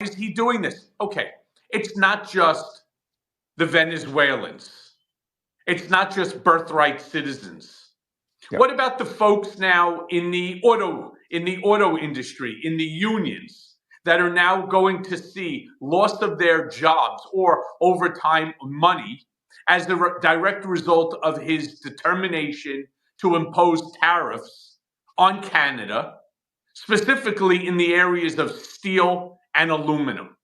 is he doing this? Okay, it's not just the Venezuelans. It's not just birthright citizens. Yep. What about the folks now in the auto industry, in the unions, that are now going to see loss of their jobs or overtime money as the direct result of his determination to impose tariffs on Canada, specifically in the areas of steel and aluminum?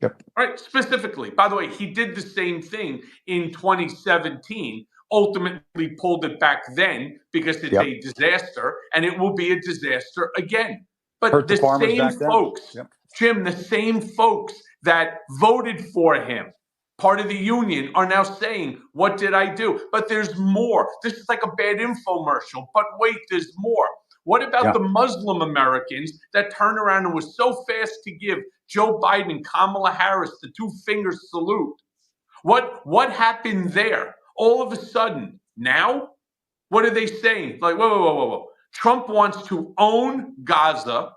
Yep. Right, specifically. By the way, he did the same thing in 2017, ultimately pulled it back then because it's Yep. a disaster, and it will be a disaster again. But Hurt the the farmers same back then. folks, Yep. Jim, the same folks that voted for him, part of the union, are now saying, what did I do? But there's more. This is like a bad infomercial, but wait, there's more. What about the Muslim Americans that turned around and was so fast to give Joe Biden and Kamala Harris the two-finger salute? What happened there? All of a sudden, now, what are they saying? Like, whoa. Trump wants to own Gaza.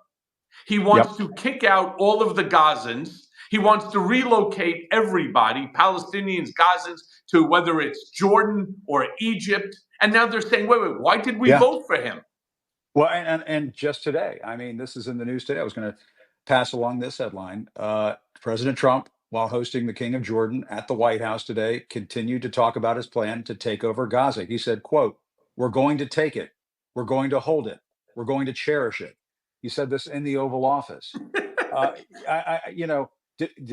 He wants to kick out all of the Gazans. He wants to relocate everybody, Palestinians, Gazans, to whether it's Jordan or Egypt. And now they're saying, wait, why did we vote for him? Well, and just today, I mean, this is in the news today. I was going to pass along this headline. President Trump, while hosting the King of Jordan at the White House today, continued to talk about his plan to take over Gaza. He said, quote, "We're going to take it. We're going to hold it. We're going to cherish it." He said this in the Oval Office. Did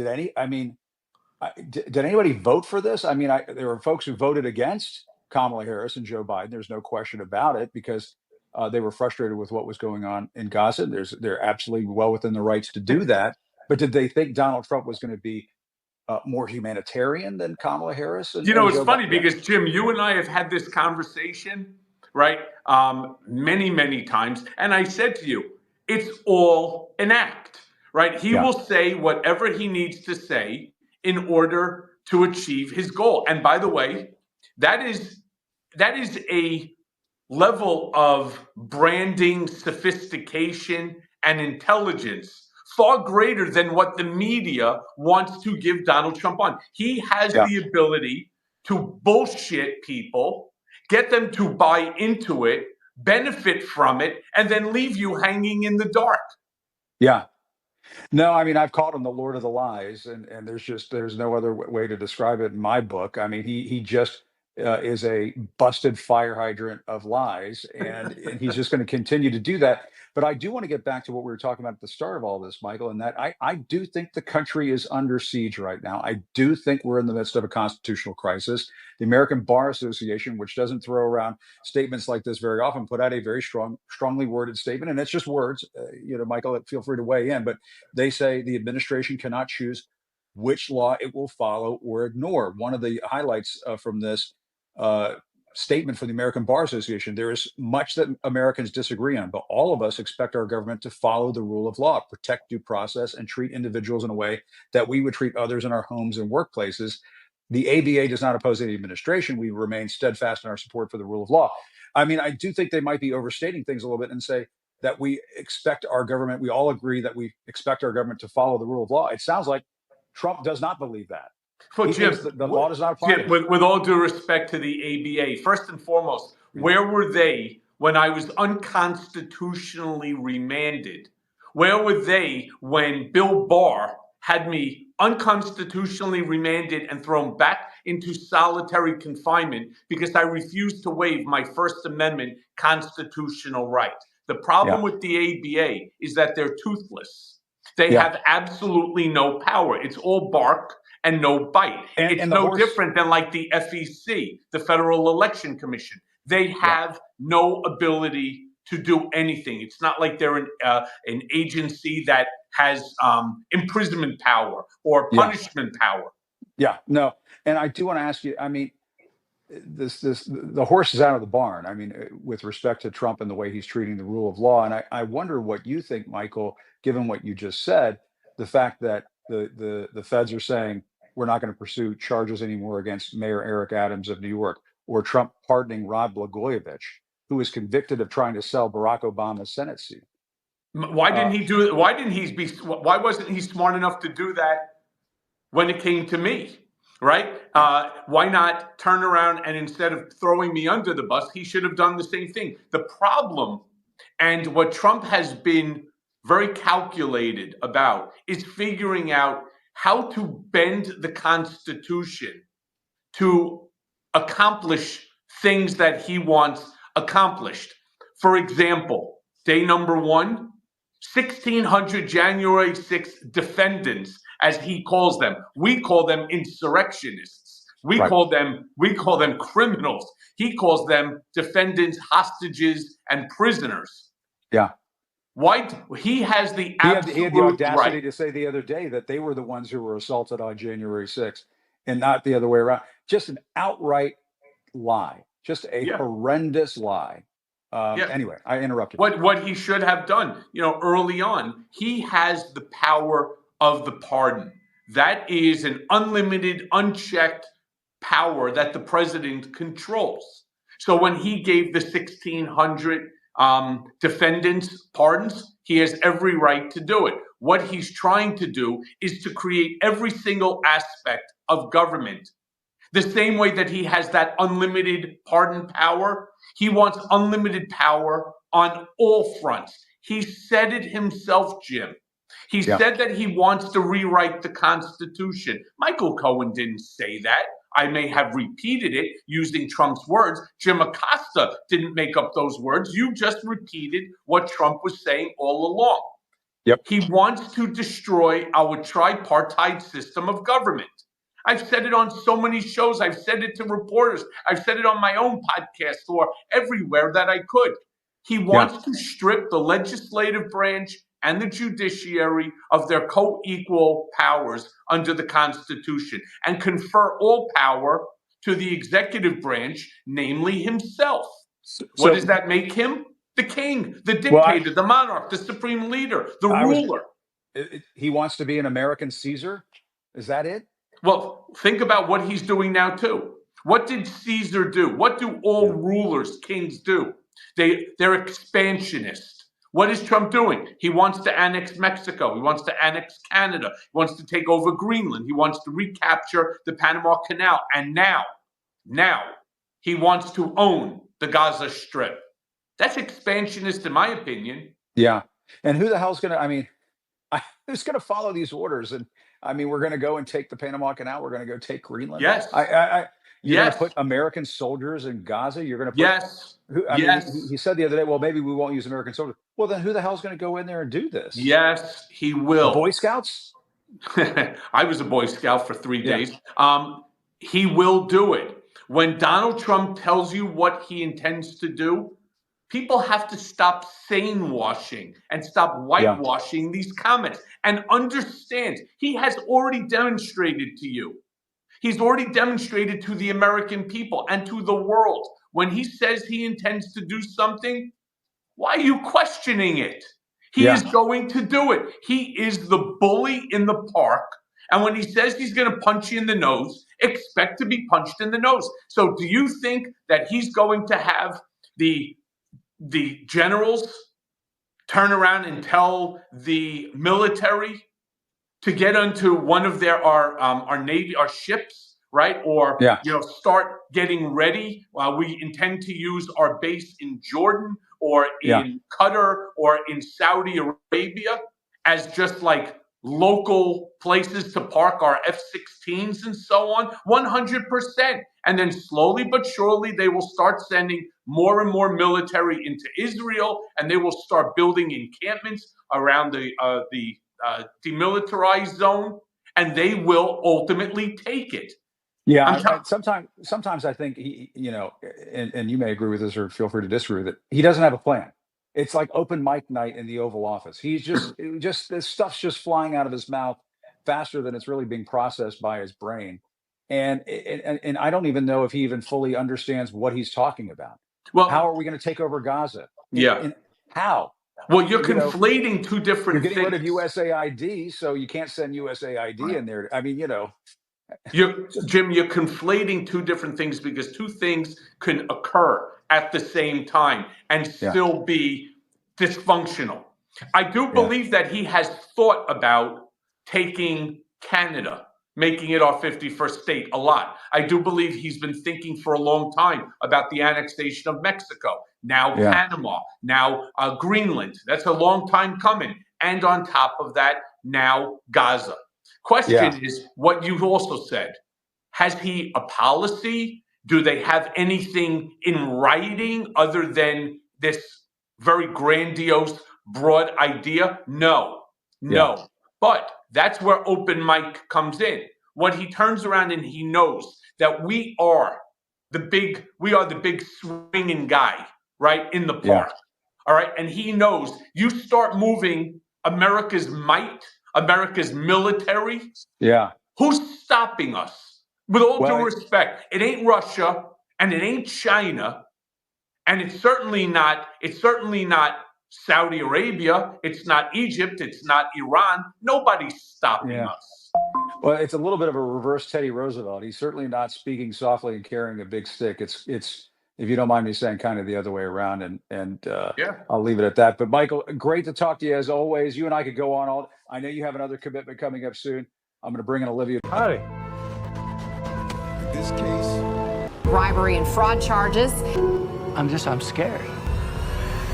anybody vote for this? I mean, there were folks who voted against Kamala Harris and Joe Biden. There's no question about it, because they were frustrated with what was going on in Gaza. They're absolutely well within the rights to do that. But did they think Donald Trump was going to be more humanitarian than Kamala Harris? It's Joe funny Biden? because, Jim, you and I have had this conversation, right? Many times. And I said to you, it's all an act, right? He will say whatever he needs to say in order to achieve his goal. And by the way, that is a level of branding, sophistication, and intelligence far greater than what the media wants to give Donald Trump on. He has the ability to bullshit people, get them to buy into it, benefit from it, and then leave you hanging in the dark. Yeah. No, I mean, I've called him the Lord of the Lies, and there's no other way to describe it in my book. I mean, he just is a busted fire hydrant of lies, and he's just going to continue to do that. But I do want to get back to what we were talking about at the start of all this, Michael, and that I do think the country is under siege right now. I do think we're in the midst of a constitutional crisis. The American Bar Association, which doesn't throw around statements like this very often, put out a very strongly worded statement, and it's just words. Michael, feel free to weigh in, but they say the administration cannot choose which law it will follow or ignore. One of the highlights from this statement from the American Bar Association: there is much that Americans disagree on, but all of us expect our government to follow the rule of law, protect due process, and treat individuals in a way that we would treat others in our homes and workplaces. The ABA does not oppose any administration. We remain steadfast in our support for the rule of law. I mean, I do think they might be overstating things a little bit and say that we expect our government, we all agree that we expect our government to follow the rule of law. It sounds like Trump does not believe that. Well, Jim, the law does not apply. Jim, with all due respect to the ABA, first and foremost, where were they when I was unconstitutionally remanded? Where were they when Bill Barr had me unconstitutionally remanded and thrown back into solitary confinement because I refused to waive my First Amendment constitutional right? The problem with the ABA is that they're toothless. They have absolutely no power. It's all bark and no bite. It's no different than like the FEC, the Federal Election Commission. They have no ability to do anything. It's not like they're an agency that has imprisonment power or punishment power. Yeah, no. And I do want to ask you, I mean, the horse is out of the barn. I mean, with respect to Trump and the way he's treating the rule of law. And I wonder what you think, Michael, given what you just said, the fact that the feds are saying we're not going to pursue charges anymore against Mayor Eric Adams of New York, or Trump pardoning Rod Blagojevich, who was convicted of trying to sell Barack Obama's Senate seat. Why didn't he do it? Why wasn't he smart enough to do that when it came to me? Right? Why not turn around and instead of throwing me under the bus, he should have done the same thing. The problem, and what Trump has been very calculated about, is figuring out how to bend the Constitution to accomplish things that he wants accomplished. For example, day number one, 1,600 January 6th defendants, as he calls them. We call them insurrectionists. We call them criminals. He calls them defendants, hostages, and prisoners. Yeah. Why? He has the he had the audacity right to say the other day that they were the ones who were assaulted on January 6th and not the other way around. Just an outright lie, just a horrendous lie. Anyway, I interrupted. What he should have done, early on, he has the power of the pardon. That is an unlimited, unchecked power that the president controls. So when he gave the 1,600 defendants pardons, he has every right to do it. What he's trying to do is to create every single aspect of government. The same way that he has that unlimited pardon power, he wants unlimited power on all fronts. He said it himself, Jim. He said that he wants to rewrite the Constitution. MichaEL Cohen didn't say that. I may have repeated it using Trump's words. Jim Acosta didn't make up those words. You just repeated what Trump was saying all along. He wants to destroy our tripartite system of government. I've said it on so many shows. I've said it to reporters. I've said it on my own podcast or everywhere that I could. He wants to strip the legislative branch and the judiciary of their co-equal powers under the Constitution and confer all power to the executive branch, namely himself. What does that make him? The king, the dictator, the monarch, the supreme leader, the ruler. He wants to be an American Caesar? Is that it? Well, think about what he's doing now, too. What did Caesar do? What do all rulers, kings do? They're expansionist. What is Trump doing? He wants to annex Mexico. He wants to annex Canada. He wants to take over Greenland. He wants to recapture the Panama Canal. And now he wants to own the Gaza Strip. That's expansionist, in my opinion. Yeah. And who the hell's going to, who's going to follow these orders? And we're going to go and take the Panama Canal. We're going to go take Greenland. Yes. You're going to put American soldiers in Gaza. You're going to put, he said the other day, well, maybe we won't use American soldiers. Well, then who the hell's going to go in there and do this? Yes, he will. The Boy Scouts? I was a Boy Scout for 3 days. He will do it. When Donald Trump tells you what he intends to do, people have to stop sane washing and stop whitewashing these comments and understand he has already demonstrated to you. He's already demonstrated to the American people and to the world. When he says he intends to do something, why are you questioning it? He is going to do it. He is the bully in the park. And when he says he's going to punch you in the nose, expect to be punched in the nose. So do you think that he's going to have the generals turn around and tell the military to get onto one of our Navy, our ships, right? Or start getting ready. We intend to use our base in Jordan or in Qatar or in Saudi Arabia as just like local places to park our F-16s and so on. 100%. And then slowly but surely, they will start sending more and more military into Israel, and they will start building encampments around the demilitarized zone, and they will ultimately take it. Yeah, sometimes I think he, and you may agree with this or feel free to disagree with it. He doesn't have a plan. It's like open mic night in the Oval Office. He's just this stuff's just flying out of his mouth faster than it's really being processed by his brain. And I don't even know if he even fully understands what he's talking about. Well, how are we going to take over Gaza? How? Well, you're conflating two different things. You're getting rid of USAID, so you can't send USAID in there. Jim, you're conflating two different things because two things can occur at the same time and still be dysfunctional. I do believe that he has thought about taking Canada, making it our 51st state a lot. I do believe he's been thinking for a long time about the annexation of Mexico, now Panama, now Greenland. That's a long time coming. And on top of that, now Gaza. Question is what you've also said. Has he a policy? Do they have anything in writing other than this very grandiose, broad idea? No. But that's where open mic comes in. When he turns around and he knows that we are the big swinging guy, right, in the park. All right. And he knows you start moving America's might, America's military. Who's stopping us? With all due respect, it ain't Russia and it ain't China, and it's certainly not Saudi Arabia, it's not Egypt, it's not Iran. Nobody's stopping us. Well, it's a little bit of a reverse Teddy Roosevelt. He's certainly not speaking softly and carrying a big stick. It's if you don't mind me saying, kind of the other way around, and I'll leave it at that. But Michael, great to talk to you as always. You and I could go on all. I know you have another commitment coming up soon. I'm going to bring in Olivia. Hi. This case, bribery and fraud charges. I'm scared.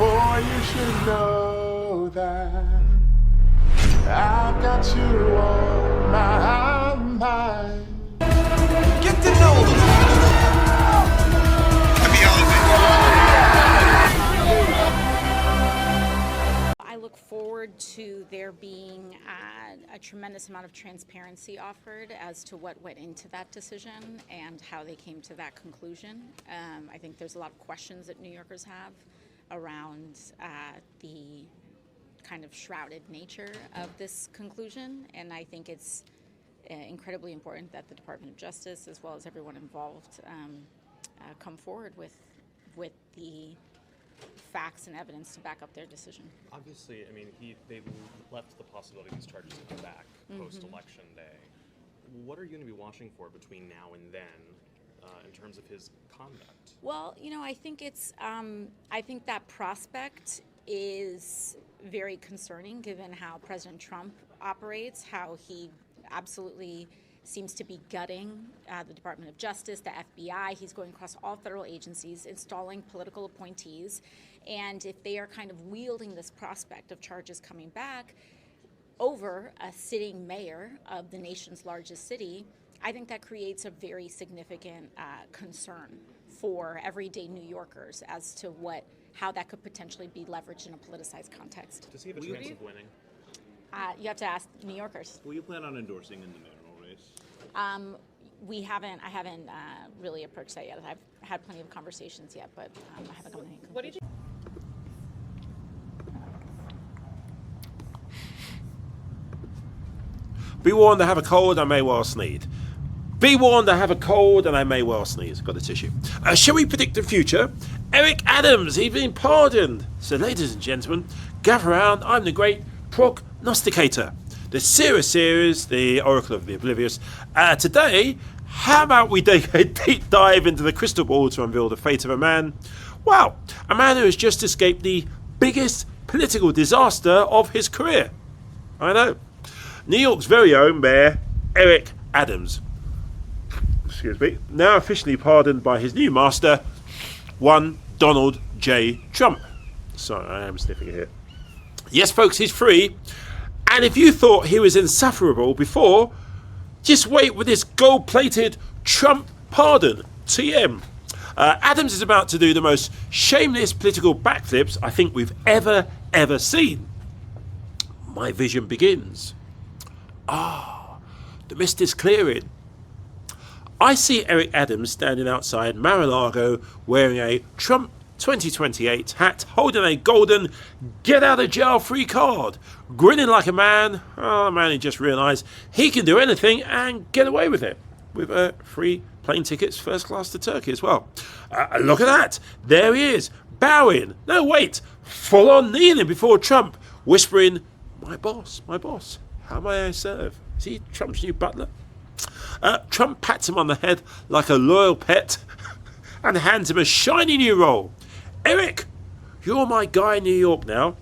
boy, you should know that I've got you on my mind. Get to know them. Let me out I look forward to there being a tremendous amount of transparency offered as to what went into that decision and how they came to that conclusion. I think there's a lot of questions that New Yorkers have around the kind of shrouded nature of this conclusion, and I think it's incredibly important that the Department of Justice, as well as everyone involved, come forward with the facts and evidence to back up their decision. Obviously, I mean, they left the possibility these charges to come back post-election day. What are you going to be watching for between now and then in terms of his conduct? Well, you know, I think it's I think that prospect is very concerning given how President Trump operates, how he absolutely seems to be gutting the Department of Justice, the FBI. He's going across all federal agencies, installing political appointees. And if they are kind of wielding this prospect of charges coming back over a sitting mayor of the nation's largest city, I think that creates a very significant concern for everyday New Yorkers as to how that could potentially be leveraged in a politicized context. Does he have a chance of winning? You have to ask New Yorkers. Will you plan on endorsing in the mayoral race? I haven't really approached that yet. I've had plenty of conversations yet, but I haven't come to any conclusion. What did you? Be warned, I have a cold, I may well sneeze. Be warned, I have a cold and I may well sneeze. Got a tissue. Shall we predict the future? Eric Adams, he's been pardoned. So ladies and gentlemen, gather around. I'm the great prognosticator. The series, the Oracle of the Oblivious. Today, how about we take a deep dive into the crystal ball to unveil the fate of a man? Well, a man who has just escaped the biggest political disaster of his career. I know. New York's very own Mayor Eric Adams. Excuse me. Now officially pardoned by his new master, one Donald J. Trump. Sorry, I am sniffing here. Yes, folks, he's free. And if you thought he was insufferable before, just wait with this gold-plated Trump pardon. TM. Adams is about to do the most shameless political backflips I think we've ever seen. My vision begins. The mist is clearing. I see Eric Adams standing outside Mar-a-Lago wearing a Trump 2028 hat, holding a golden get-out-of-jail-free card, grinning like a man. Oh, a man who just realised he can do anything and get away with it, with free plane tickets first class to Turkey as well. Look at that. There he is, bowing. No, wait, full-on kneeling before Trump, whispering, my boss, how may I serve? Is he Trump's new butler? Trump pats him on the head like a loyal pet and hands him a shiny new role. Eric, you're my guy in New York now.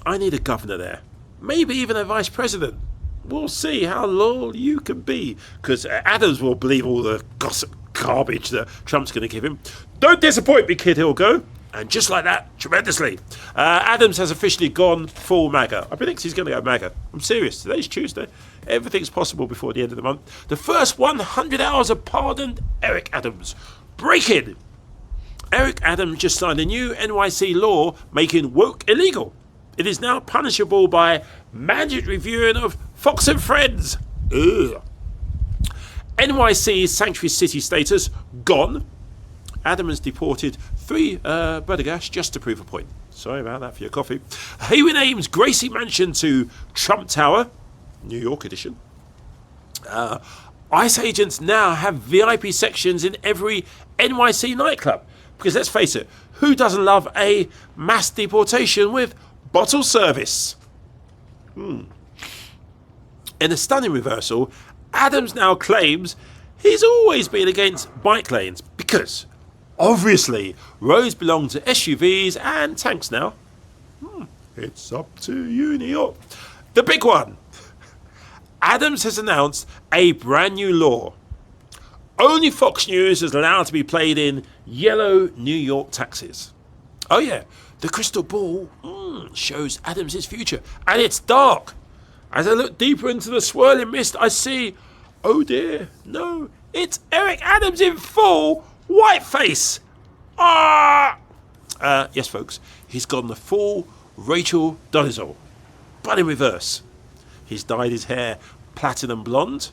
I need a governor there. Maybe even a vice president. We'll see how loyal you can be, because Adams will believe all the gossip garbage that Trump's going to give him. Don't disappoint me, kid, he'll go. And just like that, tremendously. Adams has officially gone full MAGA. I predict he's going to go MAGA. I'm serious. Today's Tuesday. Everything's possible before the end of the month. The first 100 hours of pardoned Eric Adams. Breaking. Eric Adams just signed a new NYC law making woke illegal. It is now punishable by mandatory viewing of Fox and Friends. Ugh. NYC's sanctuary city status gone. Adams deported 3 Buttigieg just to prove a point. Sorry about that for your coffee. He renames Gracie Mansion to Trump Tower, New York edition. ICE agents now have VIP sections in every NYC nightclub. Because let's face it, who doesn't love a mass deportation with bottle service? In a stunning reversal, Adams now claims he's always been against bike lanes because, obviously, roads belong to SUVs and tanks now. It's up to you, New York. The big one. Adams has announced a brand new law. Only Fox News is allowed to be played in yellow New York taxis. Oh yeah, the crystal ball shows Adams' future, and it's dark. As I look deeper into the swirling mist, I see, oh dear, no, it's Eric Adams in full whiteface. Yes, folks, he's gone the full Rachel Dolezal, but in reverse. He's dyed his hair platinum blonde.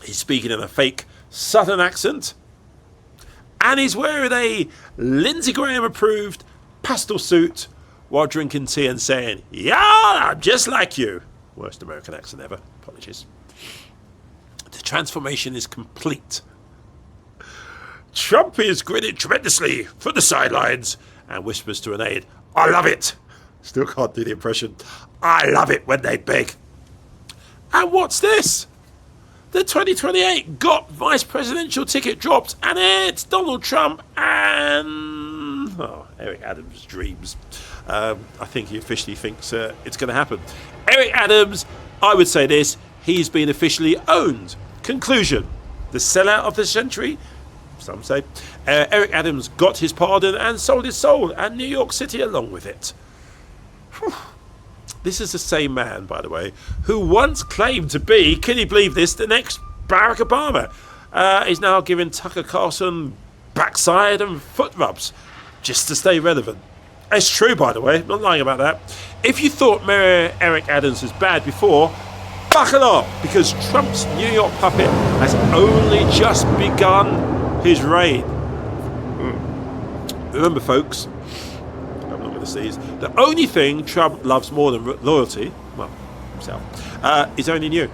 He's speaking in a fake Southern accent. And he's wearing a Lindsey Graham approved pastel suit while drinking tea and saying, yeah, I'm just like you. Worst American accent ever. Apologies. The transformation is complete. Trump is grinning tremendously from the sidelines and whispers to an aide, I love it. Still can't do the impression. I love it when they beg. And what's this? The 2028 got vice presidential ticket dropped, and it's Donald Trump and Eric Adams' dreams. I think he officially thinks it's going to happen. Eric Adams, I would say this, he's been officially owned. Conclusion, the sellout of the century, some say. Eric Adams got his pardon and sold his soul, and New York City along with it. Whew. This is the same man, by the way, who once claimed to be, can you believe this, the next Barack Obama. He's now giving Tucker Carlson backside and foot rubs just to stay relevant. It's true, by the way, I'm not lying about that. If you thought Mayor Eric Adams was bad before, buckle up, because Trump's New York puppet has only just begun his reign. Remember, folks, the only thing Trump loves more than loyalty, well, himself, is only new.